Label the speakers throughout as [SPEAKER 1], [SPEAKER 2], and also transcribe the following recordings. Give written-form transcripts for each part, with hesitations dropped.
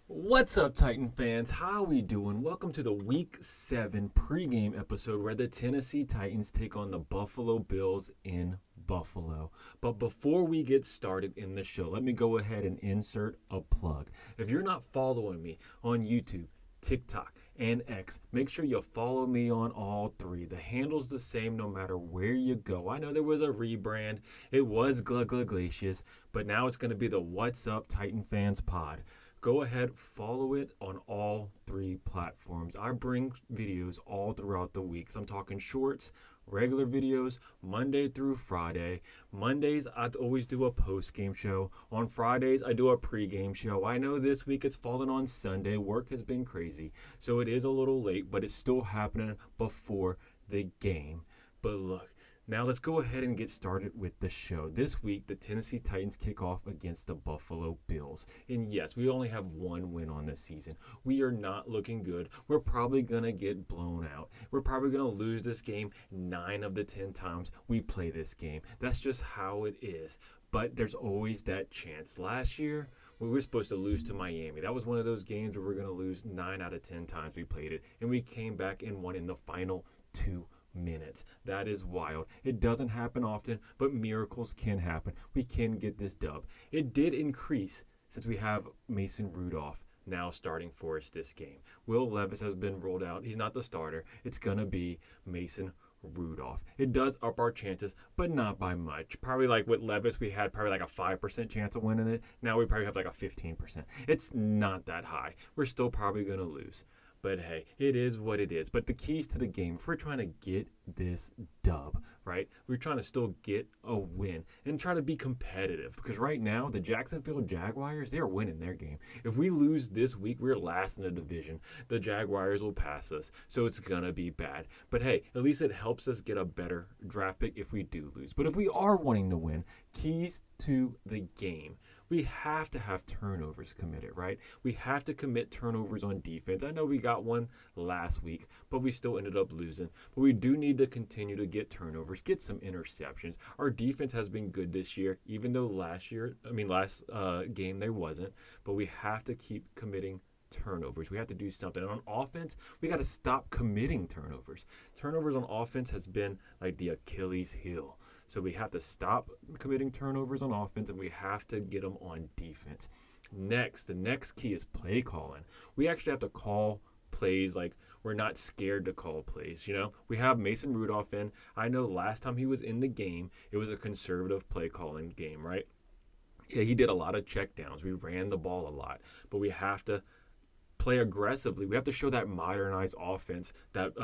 [SPEAKER 1] What's up, Titan fans? How we doing? Welcome to the Week 7 pregame episode where the Tennessee Titans take on the Buffalo Bills in Buffalo. But before we get started in the show, let me go ahead and insert a plug. If you're not following me on YouTube, TikTok, and X, make sure you follow me on all three. The handle's the same no matter where you go. I know there was a rebrand. It was Glacius, but now it's going to be the What's Up Titan Fans Pod. Go ahead, follow it on all three platforms. I bring videos all throughout the week. So I'm talking shorts, regular videos, Monday through Friday. Mondays, I always do a post-game show. On Fridays, I do a pre-game show. I know this week it's fallen on Sunday. Work has been crazy, so it is a little late, but it's still happening before the game. But look, now let's go ahead and get started with the show. This week, the Tennessee Titans kick off against the Buffalo Bills. And yes, we only have one win on this season. We are not looking good. We're probably going to get blown out. We're probably going to lose this game 9 of the 10 times we play this game. That's just how it is. But there's always that chance. Last year, we were supposed to lose to Miami. That was one of those games where we're going to lose 9 out of 10 times we played it. And we came back and won in the final 2 minutes. That is wild. It doesn't happen often, but miracles can happen. We can get this dub. It did increase since we have Mason Rudolph now starting for us this game. Will Levis has been rolled out. He's not the starter. It's going to be Mason Rudolph. It does up our chances, but not by much. Probably like with Levis, we had probably like a 5% chance of winning it. Now we probably have like a 15%. It's not that high. We're still probably going to lose. But hey, it is what it is. But the keys to the game, if we're trying to get this dub, right? We're trying to still get a win and try to be competitive. Because right now, the Jacksonville Jaguars, they're winning their game. If we lose this week, we're last in the division. The Jaguars will pass us. So it's going to be bad. But hey, at least it helps us get a better draft pick if we do lose. But if we are wanting to win, keys to the game. We have to have turnovers committed, right? We have to commit turnovers on defense. I know we got one last week, but we still ended up losing. But we do need to continue to get turnovers, get some interceptions. Our defense has been good this year, even though last game there wasn't. But we have to keep committing turnovers. We have to do something. And on offense, we got to stop committing turnovers. Turnovers on offense has been like the Achilles heel. So we have to stop committing turnovers on offense, and we have to get them on defense. Next, the next key is play calling. We actually have to call plays like we're not scared to call plays. We have Mason Rudolph in. I know last time he was in the game, it was a conservative play calling game, right? Yeah, he did a lot of checkdowns. We ran the ball a lot, but we have to play aggressively. We have to show that modernized offense that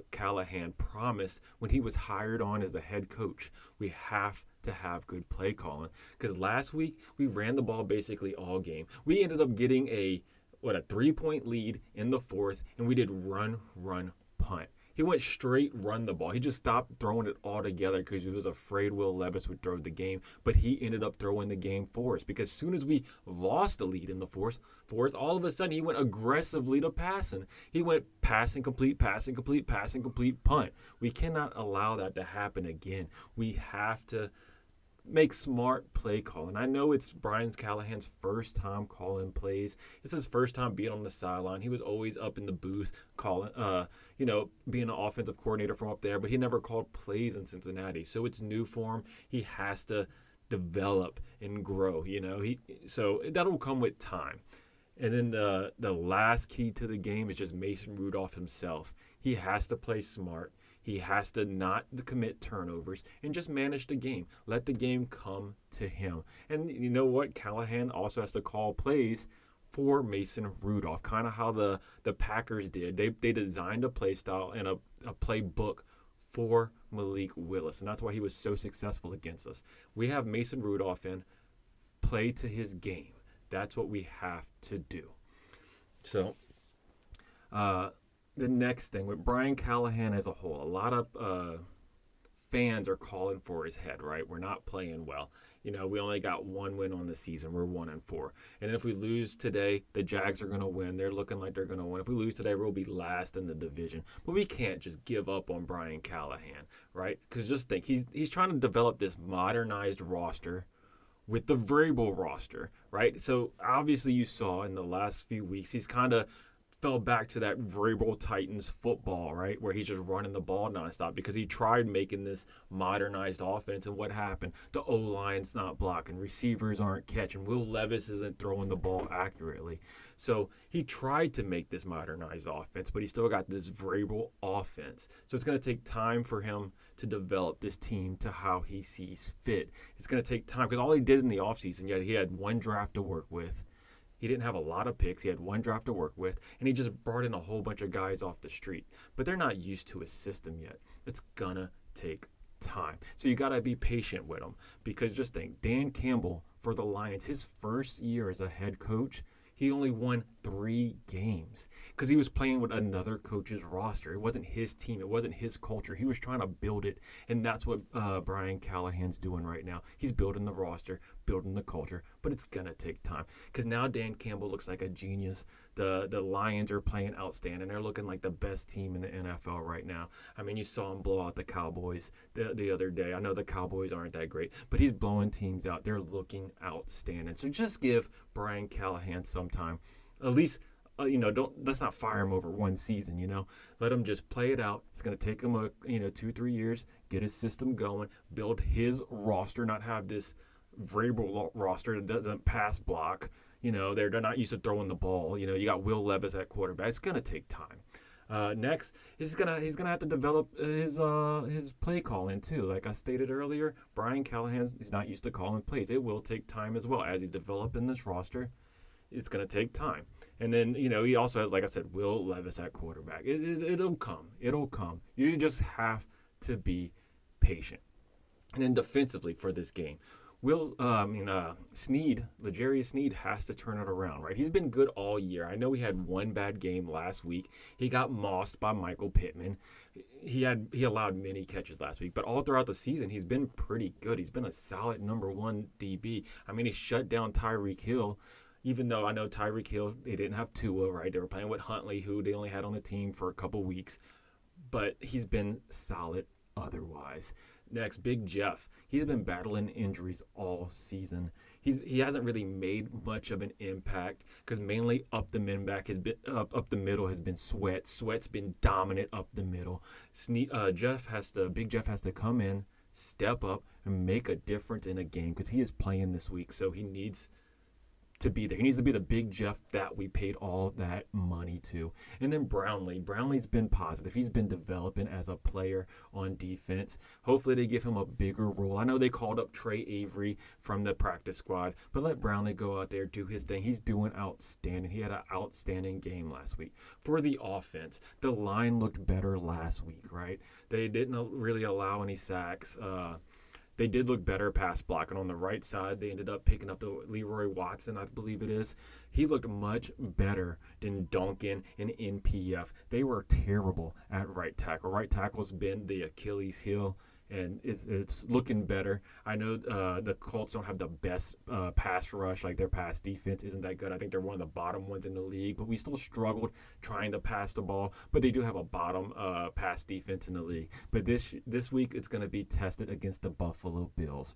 [SPEAKER 1] Callahan promised when he was hired on as the head coach. We have to have good play calling, because last week we ran the ball basically all game. We ended up getting a 3-point lead in the fourth, and we did run, punt. He went straight run the ball. He just stopped throwing it all together because he was afraid Will Levis would throw the game. But he ended up throwing the game for us, because as soon as we lost the lead in the fourth, all of a sudden he went aggressively to passing. He went passing, complete, punt. We cannot allow that to happen again. We have to make smart play calling. I know it's Brian Callahan's first time calling plays. It's his first time being on the sideline. He was always up in the booth calling, being an offensive coordinator from up there, but he never called plays in Cincinnati. So it's new for him. He has to develop and grow, so that'll come with time. And then the last key to the game is just Mason Rudolph himself. He has to play smart. He has to not commit turnovers and just manage the game. Let the game come to him. And you know what? Callahan also has to call plays for Mason Rudolph, kind of how the Packers did. They designed a play style and a playbook for Malik Willis, and that's why he was so successful against us. We have Mason Rudolph in. Play to his game. That's what we have to do. So, the next thing with Brian Callahan as a whole, a lot of fans are calling for his head, right? We're not playing well. We only got one win on the season. We're 1-4. And if we lose today, the Jags are going to win. They're looking like they're going to win. If we lose today, we'll be last in the division. But we can't just give up on Brian Callahan, right? Because just think, he's trying to develop this modernized roster with the Vrabel roster, right? So obviously you saw in the last few weeks, he's kind of fell back to that Vrabel Titans football, right? Where he's just running the ball nonstop because he tried making this modernized offense. And what happened? The O-line's not blocking. Receivers aren't catching. Will Levis isn't throwing the ball accurately. So he tried to make this modernized offense, but he still got this Vrabel offense. So it's going to take time for him to develop this team to how he sees fit. It's going to take time because all he did in the offseason, yet he had one draft to work with. He didn't have a lot of picks. He had one draft to work with, and he just brought in a whole bunch of guys off the street. But they're not used to his system yet. It's going to take time. So you got to be patient with him because just think, Dan Campbell for the Lions, his first year as a head coach, he only won 3 games because he was playing with another coach's roster. It wasn't his team. It wasn't his culture. He was trying to build it, and that's what Brian Callahan's doing right now. He's building the roster, building the culture, but it's going to take time because now Dan Campbell looks like a genius. The Lions are playing outstanding. They're looking like the best team in the NFL right now. I mean, you saw him blow out the Cowboys the other day. I know the Cowboys aren't that great, but he's blowing teams out. They're looking outstanding. So just give Brian Callahan some time. At least, let's not fire him over one season, Let him just play it out. It's going to take him, 2-3 years, get his system going, build his roster, not have this Vrabel roster that doesn't pass block. They're not used to throwing the ball. You got Will Levis at quarterback. It's going to take time. Next, he's gonna have to develop his play calling too. Like I stated earlier, Brian Callahan is not used to calling plays. It will take time as well as he's developing this roster. It's going to take time. And then, he also has, like I said, Will Levis at quarterback. It'll come. It'll come. You just have to be patient. And then defensively for this game, Sneed, L'Jarius Sneed has to turn it around, right? He's been good all year. I know he had one bad game last week. He got mossed by Michael Pittman. He allowed many catches last week, but all throughout the season, he's been pretty good. He's been a solid number 1 DB. I mean, he shut down Tyreek Hill. Even though I know Tyreek Hill, they didn't have Tua, right? They were playing with Huntley, who they only had on the team for a couple weeks. But he's been solid otherwise. Next, Big Jeff. He's been battling injuries all season. He hasn't really made much of an impact because mainly up the middle has been Sweat. Sweat's been dominant up the middle. Big Jeff has to come in, step up, and make a difference in a game because he is playing this week. So he needs to be there. He needs to be the Big Jeff that we paid all that money to. And then Brownlee's been positive. He's been developing as a player on defense. Hopefully they give him a bigger role. I know they called up Trey Avery from the practice squad, but let Brownlee go out there, do his thing. He's doing outstanding. He had an outstanding game last week. For the offense, the line looked better last week, right? They didn't really allow any sacks. They did look better pass blocking on the right side. They ended up picking up the Leroy Watson, I believe it is. He looked much better than Duncan and NPF. They were terrible at right tackle. Right tackle's been the Achilles heel, and it's looking better. I know the Colts don't have the best pass rush. Like their pass defense isn't that good. I think they're one of the bottom ones in the league, but we still struggled trying to pass the ball. But they do have a bottom pass defense in the league. But this week it's going to be tested against the Buffalo Bills.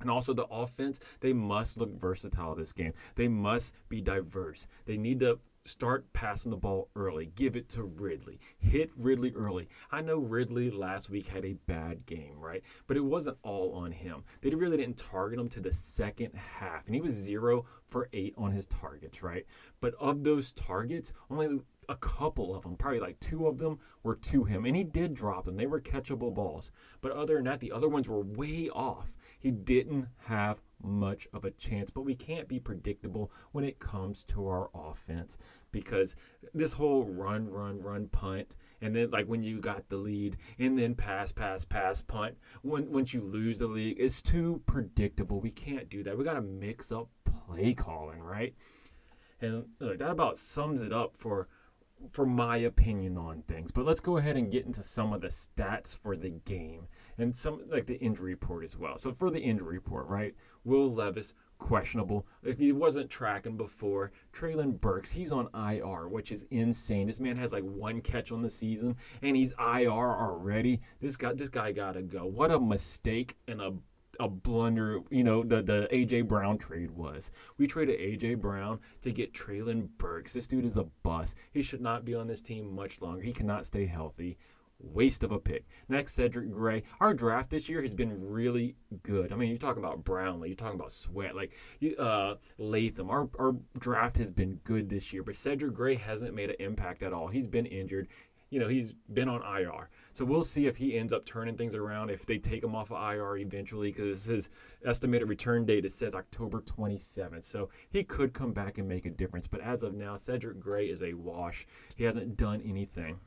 [SPEAKER 1] And also the offense, they must look versatile this game. They must be diverse. They need to start passing the ball early. Give it to Ridley. Hit Ridley early. I know Ridley last week had a bad game, right? But it wasn't all on him. They really didn't target him to the second half. And he was 0 for 8 on his targets, right? But of those targets, only a couple of them, probably like 2 of them were to him. And he did drop them. They were catchable balls. But other than that, the other ones were way off. He didn't have much of a chance, but we can't be predictable when it comes to our offense because this whole run, punt, and then like when you got the lead and then pass, punt, once you lose the league, it's too predictable. We can't do that. We got to mix up play calling, right? And look, that about sums it up for my opinion on things. But let's go ahead and get into some of the stats for the game and some like the injury report as well. So for the injury report, right? Will Levis, questionable. If he wasn't tracking before, Treylon Burks, he's on IR, which is insane. This man has like 1 catch on the season and he's IR already. This guy gotta go. What a mistake and a a blunder, the A.J. Brown trade was. We traded A.J. Brown to get Treylon Burks. This dude is a bust. He should not be on this team much longer. He cannot stay healthy. Waste of a pick. Next, Cedric Gray. Our draft this year has been really good. I mean, you're talking about Brownlee. You're talking about Sweat. Latham. Our draft has been good this year, but Cedric Gray hasn't made an impact at all. He's been injured. He's been on IR. So we'll see if he ends up turning things around, if they take him off of IR eventually, because his estimated return date, it says October 27th. So he could come back and make a difference. But as of now, Cedric Gray is a wash. He hasn't done anything.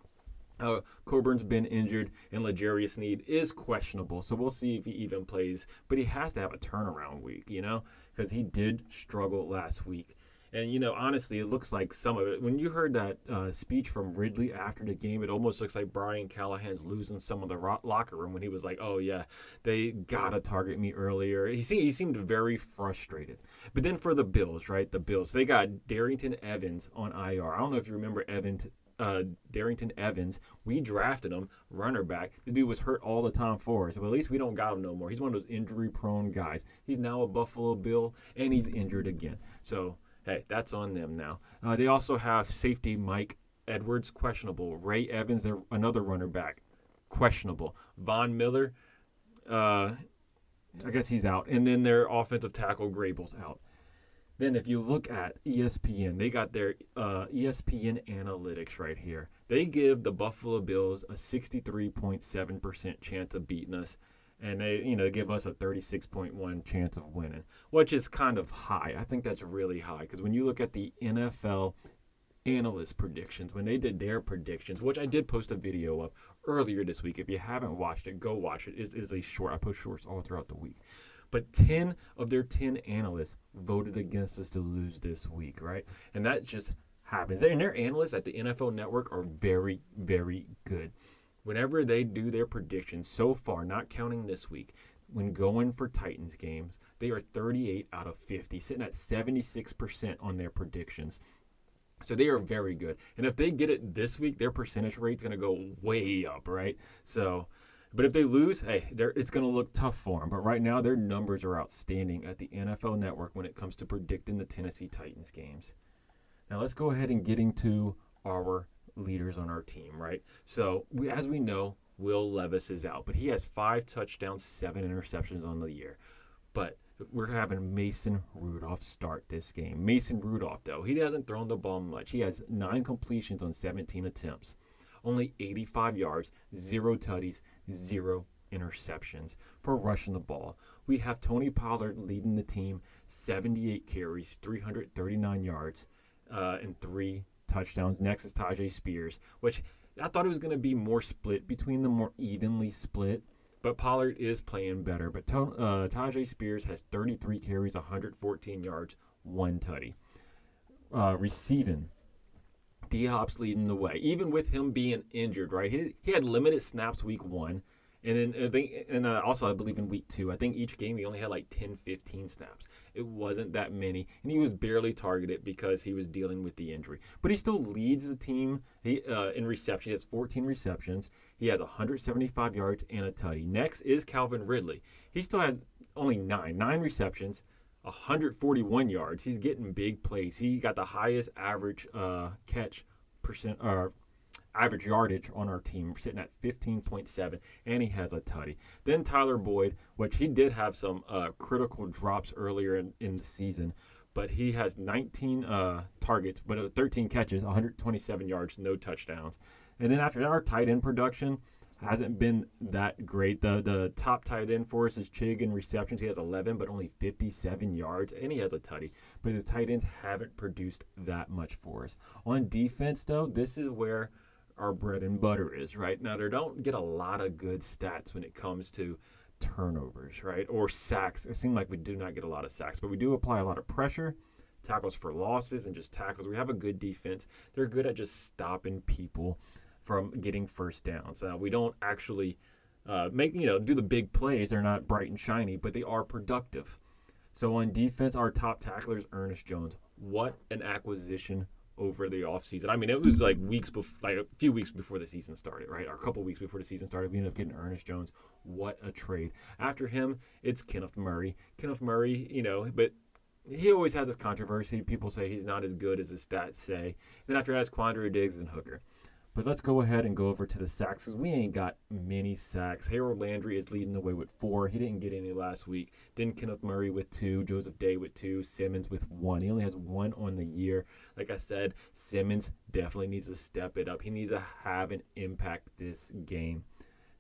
[SPEAKER 1] Coburn's been injured, and L'Jarius Sneed is questionable. So we'll see if he even plays. But he has to have a turnaround week, because he did struggle last week. And, honestly, it looks like some of it. When you heard that speech from Ridley after the game, it almost looks like Brian Callahan's losing some of the locker room when he was like, oh, yeah, they got to target me earlier. He seemed very frustrated. But then for the Bills, right, they got Darrington Evans on IR. I don't know if you remember Darrington Evans. We drafted him, runner back. The dude was hurt all the time for us. So at least we don't got him no more. He's one of those injury-prone guys. He's now a Buffalo Bill, and he's injured again. So hey, that's on them now. They also have safety Mike Edwards, questionable. Ray Evans, they're another runner back, questionable. Von Miller, I guess he's out. And then their offensive tackle, Grable's out. Then if you look at ESPN, they got their ESPN analytics right here. They give the Buffalo Bills a 63.7% chance of beating us. And they give us a 36.1 chance of winning, which is kind of high. I think that's really high because when you look at the NFL analyst predictions, when they did their predictions, which I did post a video of earlier this week. If you haven't watched it, go watch it. It is a short. I post shorts all throughout the week. But 10 of their 10 analysts voted against us to lose this week, right? And that just happens. And their analysts at the NFL Network are very, very good. Whenever they do their predictions so far, not counting this week, when going for Titans games, they are 38 out of 50, sitting at 76% on their predictions. So they are very good. And if they get it this week, their percentage rate is going to go way up, right? But if they lose, hey, it's going to look tough for them. But right now, their numbers are outstanding at the NFL Network when it comes to predicting the Tennessee Titans games. Now let's go ahead and get into our leaders on our team, right? So as we know, Will Levis is out, but he has 5 touchdowns, 7 interceptions on the year. But we're having Mason Rudolph start this game. Mason Rudolph, though, he hasn't thrown the ball much. He has 9 completions on 17 attempts, only 85 yards, 0 tutties, 0 interceptions for rushing the ball. We have Tony Pollard leading the team, 78 carries, 339 yards, and 3 touchdowns. Next is Tajay Spears, which I thought it was going to be more split between them, more evenly split, but Pollard is playing better. But Tajay Spears has 33 carries, 114 yards, 1 tutty. Receiving, D-Hop's leading the way, even with him being injured, right? He had limited snaps week 1. And then also I believe in week 2, I think each game he only had like 10, 15 snaps. It wasn't that many, and he was barely targeted because he was dealing with the injury. But he still leads the team in reception. He has 14 receptions. He has 175 yards and a tutty. Next is Calvin Ridley. He still has only 9 receptions, 141 yards. He's getting big plays. He got the highest average catch percent average yardage on our team, sitting at 15.7, and he has a tutty. Then Tyler Boyd, which he did have some critical drops earlier in the season, but he has 19 targets, but 13 catches, 127 yards, no touchdowns. And then after that, our tight end production hasn't been that great. The top tight end for us is Chig in receptions. He has 11, but only 57 yards, and he has a tutty. But the tight ends haven't produced that much for us. On defense, though, this is where our bread and butter is, right? Now, they don't get a lot of good stats when it comes to turnovers, right? Or sacks. It seems like we do not get a lot of sacks, but we do apply a lot of pressure, tackles for losses, and just tackles. We have a good defense. They're good at just stopping people from getting first downs. We don't actually do the big plays. They're not bright and shiny, but they are productive. So on defense, our top tackler is Ernest Jones. What an acquisition over the offseason. I mean, it was like a few weeks before the season started, right? Or a couple weeks before the season started, we ended up getting Ernest Jones. What a trade. After him, it's Kenneth Murray. Kenneth Murray, but he always has this controversy. People say he's not as good as the stats say. Then after that, it's Quandre Diggs and Hooker. But let's go ahead and go over to the sacks because we ain't got many sacks. Harold Landry is leading the way with 4. He didn't get any last week. Then Kenneth Murray with 2. Joseph Day with 2. Simmons with 1. He only has 1 on the year. Like I said, Simmons definitely needs to step it up. He needs to have an impact this game.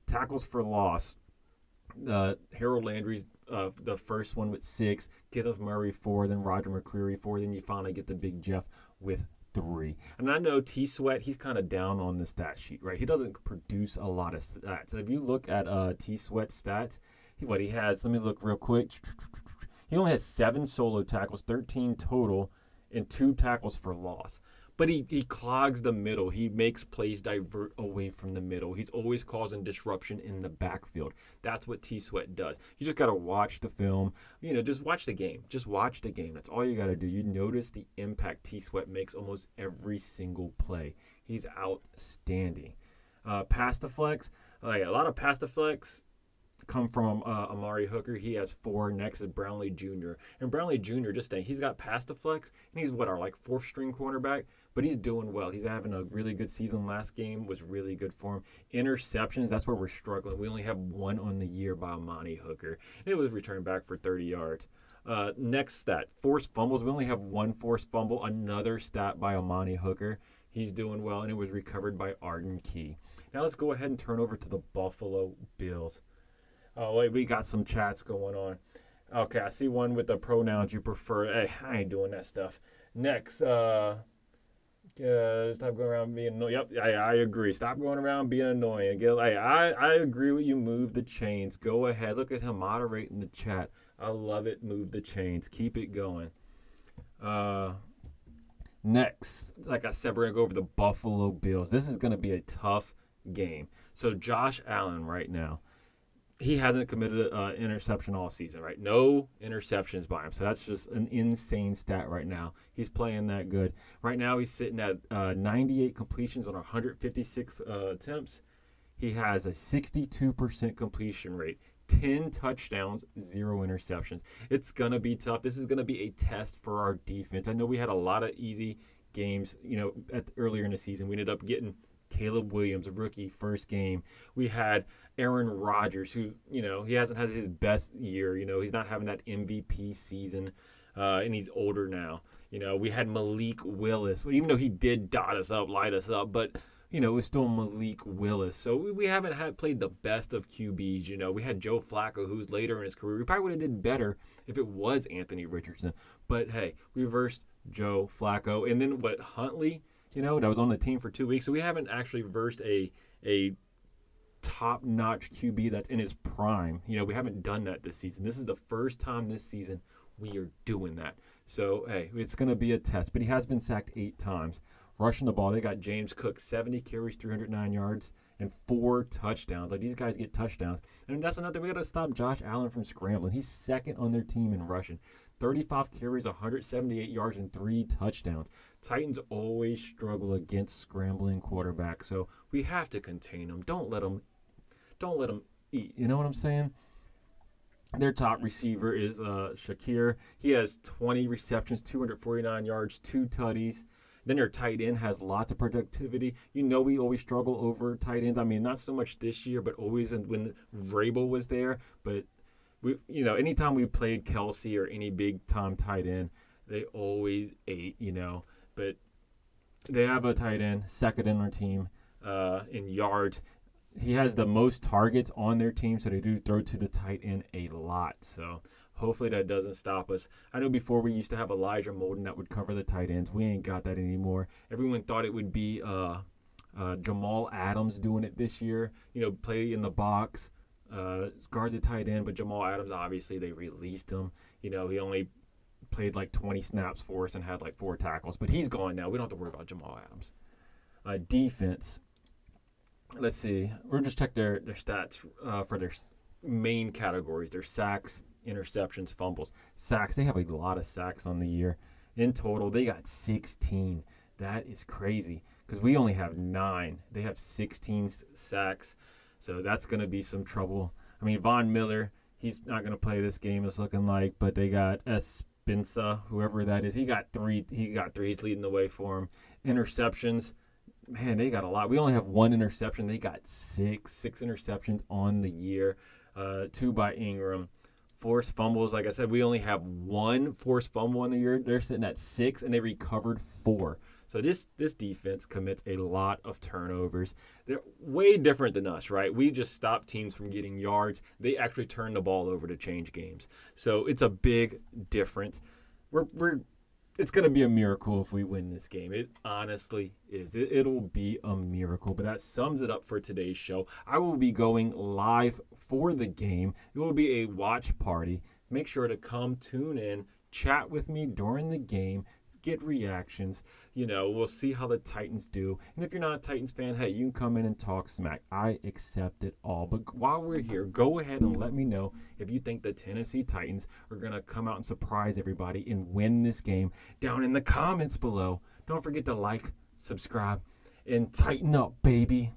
[SPEAKER 1] Tackles for loss. Harold Landry's the first one with 6. Kenneth Murray 4. Then Roger McCreary 4. Then you finally get the Big Jeff with 3. And I know T-Sweat, he's kind of down on the stat sheet, right? He doesn't produce a lot of stats. If you look at T-Sweat's stats, he has, let me look real quick. He only has 7 solo tackles, 13 total, and 2 tackles for loss. But he clogs the middle. He makes plays divert away from the middle. He's always causing disruption in the backfield. That's what T-Sweat does. You just got to watch the film. Just watch the game. Just watch the game. That's all you got to do. You notice the impact T-Sweat makes almost every single play. He's outstanding. Pass deflects. A lot of pass deflects come from Amari Hooker. He has 4. Next is Brownlee Jr. And Brownlee Jr., just think, he's got pass deflects, and he's our 4th string cornerback, but he's doing well. He's having a really good season. Last game was really good for him. Interceptions, that's where we're struggling. We only have 1 on the year by Amani Hooker. And it was returned back for 30 yards. Next stat, forced fumbles. We only have 1 forced fumble. Another stat by Amani Hooker. He's doing well, and it was recovered by Arden Key. Now let's go ahead and turn over to the Buffalo Bills. Oh, wait, we got some chats going on. Okay, I see one with the pronouns you prefer. Hey, I ain't doing that stuff. Next, stop going around being annoying. Yep, I agree. Stop going around being annoying. I agree with you. Move the chains. Go ahead. Look at him moderating the chat. I love it. Move the chains. Keep it going. Next, like I said, we're going to go over the Buffalo Bills. This is going to be a tough game. So Josh Allen right now, he hasn't committed an interception all season, right? No interceptions by him. So that's just an insane stat right now. He's playing that good. Right now he's sitting at 98 completions on 156 attempts. He has a 62% completion rate, 10 touchdowns, 0 interceptions. It's going to be tough. This is going to be a test for our defense. I know we had a lot of easy games, earlier in the season. We ended up getting Caleb Williams, a rookie, first game. We had Aaron Rodgers, who, he hasn't had his best year. He's not having that MVP season, and he's older now. We had Malik Willis, even though he did light us up, but, it was still Malik Willis. So we haven't played the best of QBs. We had Joe Flacco, who's later in his career. We probably would have did better if it was Anthony Richardson. But, hey, we versed Joe Flacco. And then Huntley, that was on the team for 2 weeks. So we haven't actually versed a top-notch QB that's in his prime. We haven't done that this season. This is the first time this season we are doing that. So, hey, it's going to be a test. But he has been sacked 8 times. Rushing the ball, they got James Cook, 70 carries, 309 yards, and 4 touchdowns. These guys get touchdowns. And that's another thing. We got to stop Josh Allen from scrambling. He's second on their team in rushing. 35 carries, 178 yards, and 3 touchdowns. Titans always struggle against scrambling quarterbacks, so we have to contain them. Don't let them eat. You know what I'm saying? Their top receiver is Shakir. He has 20 receptions, 249 yards, 2 tutties. Then their tight end has lots of productivity. We always struggle over tight ends. I mean, not so much this year, but always when Vrabel was there. But anytime we played Kelsey or any big-time tight end, they always ate, But they have a tight end, second in their team in yards. He has the most targets on their team, so they do throw to the tight end a lot. So hopefully that doesn't stop us. I know before we used to have Elijah Molden that would cover the tight ends. We ain't got that anymore. Everyone thought it would be Jamal Adams doing it this year, play in the box. Guard the tight end, but Jamal Adams, obviously, they released him. He only played 20 snaps for us and had 4 tackles, but he's gone now. We don't have to worry about Jamal Adams. Defense, let's see. We'll just check their stats for their main categories. Their sacks, interceptions, fumbles. Sacks, they have a lot of sacks on the year. In total, they got 16. That is crazy because we only have 9. They have 16 sacks. So that's going to be some trouble. I mean, Von Miller, he's not going to play this game, it's looking like, but they got Espinsa, whoever that is. He got 3. He's leading the way for him. Interceptions, man, they got a lot. We only have 1 interception. They got 6 interceptions on the year. 2 by Ingram. Forced fumbles, like I said, we only have 1 forced fumble in the year. They're sitting at 6, and they recovered 4. So this defense commits a lot of turnovers. They're way different than us, right? We just stop teams from getting yards. They actually turn the ball over to change games. So it's a big difference. It's going to be a miracle if we win this game. It honestly is. It'll be a miracle. But that sums it up for today's show. I will be going live for the game. It will be a watch party. Make sure to come, tune in, chat with me during the game, get reactions. We'll see how the Titans do. And if you're not a Titans fan, hey, you can come in and talk smack. I accept it all. But while we're here, go ahead and let me know if you think the Tennessee Titans are going to come out and surprise everybody and win this game down in the comments below. Don't forget to like, subscribe, and tighten up, baby.